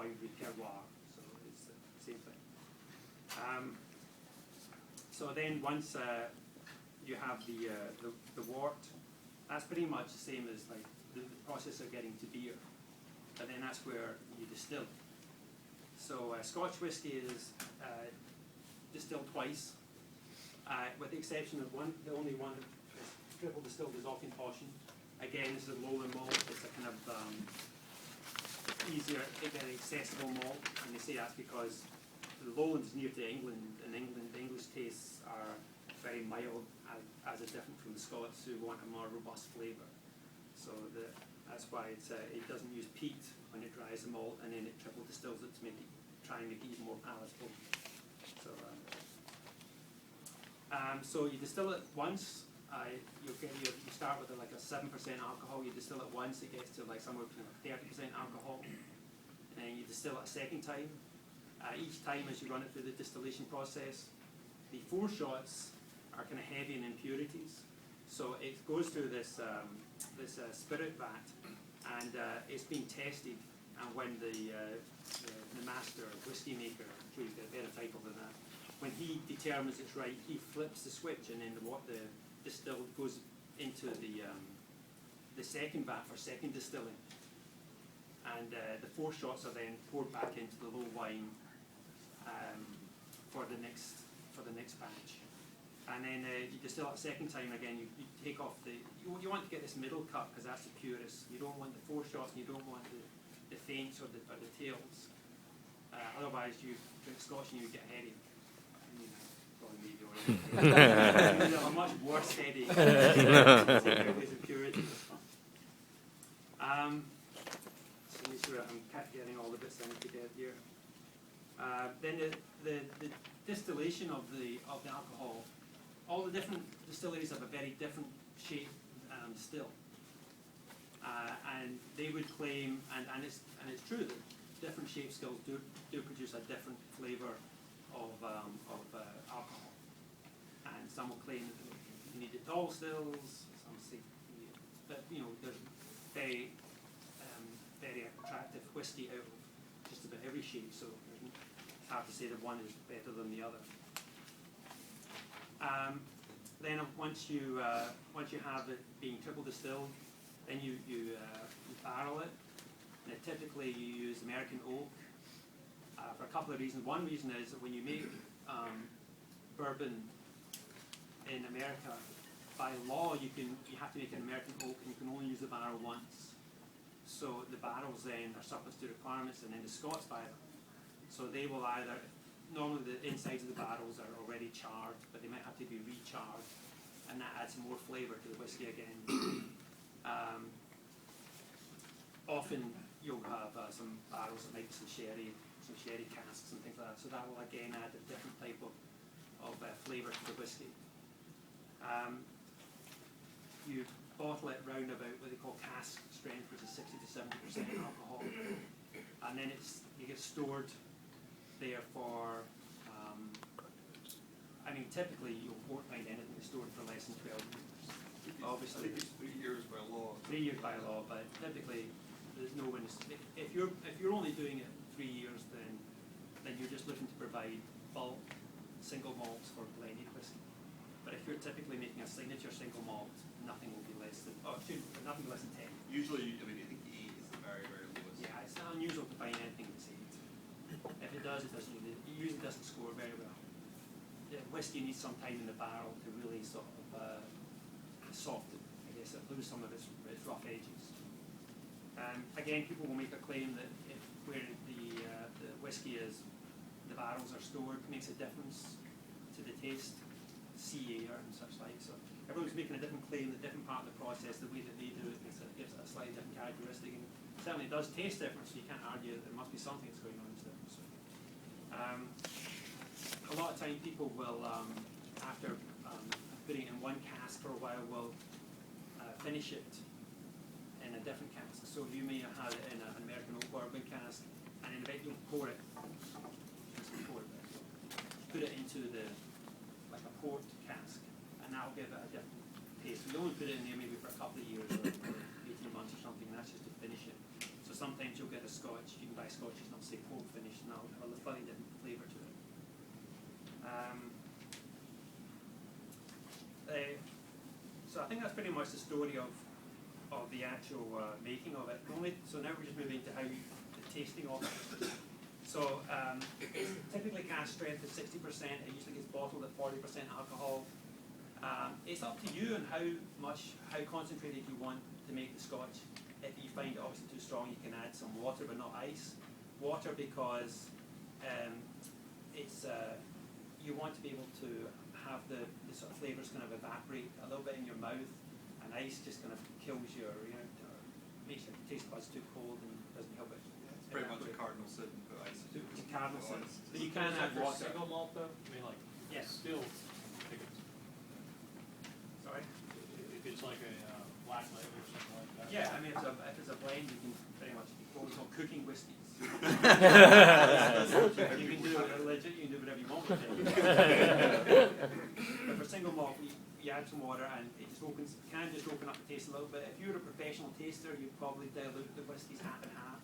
winery terroir, so it's the same thing. So then once you have the wort, that's pretty much the same as like the process of getting to beer, and then that's where you distill. So Scotch whisky is distilled twice, with the exception of the only one that's triple distilled is Auchentoshan. Again, this is a lowland malt. It's a kind of easier, very accessible malt, and they say that's because the lowland is near to England. In England, the English tastes are very mild, as is different from the Scots who want a more robust flavour. So that's why it doesn't use peat when it dries the malt, and then it triple distills it to try and make it even more palatable. So you distill it once. You start with like a 7% alcohol. You distill it once, it gets to like somewhere between 30% alcohol, and then you distill it a second time. Each time as you run it through the distillation process, the foreshots are kind of heavy in impurities. So it goes through this spirit vat, and it's being tested. And when the master whiskey maker, I'm sure he's got a better title than that, when he determines it's right, he flips the switch, and then what the distilled goes into the second vat for second distilling. And the foreshots are then poured back into the low wine for the next batch. And then you distill it a second time again. You take off you want to get this middle cut because that's the purest. You don't want the foreshots, and you don't want the feints or the tails. Otherwise, you drink Scotch and you get headache. Probably me doing a much worse headache. These impurities. So make sure I'm getting all the bits I need to get here. Then the distillation of the alcohol. All the different distilleries have a very different shape still, and they would claim, and it's true that different shape stills do produce a different flavour of alcohol, and some will claim that you need the tall stills, some say, but there's very attractive whiskey out of just about every shape, so it's hard to say that one is better than the other. Then once you have it being triple distilled, then you barrel it. And typically you use American oak for a couple of reasons. One reason is that when you make bourbon in America, by law you have to make an American oak, and you can only use the barrel once. So the barrels then are surplus to requirements, and then the Scots buy them. So they will normally the insides of the barrels are already charred, but they might have to be recharred, and that adds more flavour to the whiskey again. Often you'll have some barrels that might be some sherry casks and things like that, so that will again add a different type of flavour to the whiskey. You bottle it round about what they call cask strength, which is 60 to 70% alcohol, and then you get stored there for, typically you won't find anything stored for less than 12 years. Obviously, it's 3 years by law. 3 years by law, but typically there's no one. If you're only doing it 3 years, then you're just looking to provide bulk single malts for blended whiskey. But if you're typically making a signature single malt, nothing will be less than nothing less than 10. Usually, I think 8 is the very, very lowest. Yeah, it's not unusual to find anything that's 8. If it does, it usually doesn't score very well. The whiskey needs some time in the barrel to really sort of soften, I guess, lose some of its rough edges. Again, people will make a claim that where the whiskey is, the barrels are stored, makes a difference to the taste, sea air and such like. So everyone's making a different claim, the different part of the process, the way that they do it, gives it a slightly different characteristic. And certainly it does taste different, so you can't argue that there must be something that's going on that's different. So, a lot of time people will, after putting it in one cask for a while, will finish it in a different cask. So you may have had it in an American oak bourbon cask, and then you'll pour it, put it into like a port cask, and that'll give it a different taste. So you only put it in there maybe for a couple of years or 18 months or something, and that's just to finish it. So sometimes you'll get a Scotch, you can buy Scotch, it's not 6 pretty much the story of the actual making of it. So now we're just moving to the tasting of it. So it's typically cask strength is 60%. It usually gets bottled at 40% alcohol. It's up to you on how concentrated you want to make the Scotch. If you find it obviously too strong, you can add some water, but not ice. Water because it's you want to be able to have the sort of flavours kind of evaporate a little bit in your mouth, and ice just kind of kills your, makes your taste buds too cold and doesn't help it. It's pretty much a cardinal sin to put ice in. It's a cardinal sin. It's- But you can add For water. single malt though? I mean, like, Yes. still, Sorry? if it's like a black label or something like that. Yeah, I mean, if it's a blend, you can pretty much what we call cooking whiskies. You can do it legit. You can do whatever you want with it. But for single malt, you add some water, and it just can just open up the taste a little bit. If you're a professional taster, you'd probably dilute the whiskies half and half.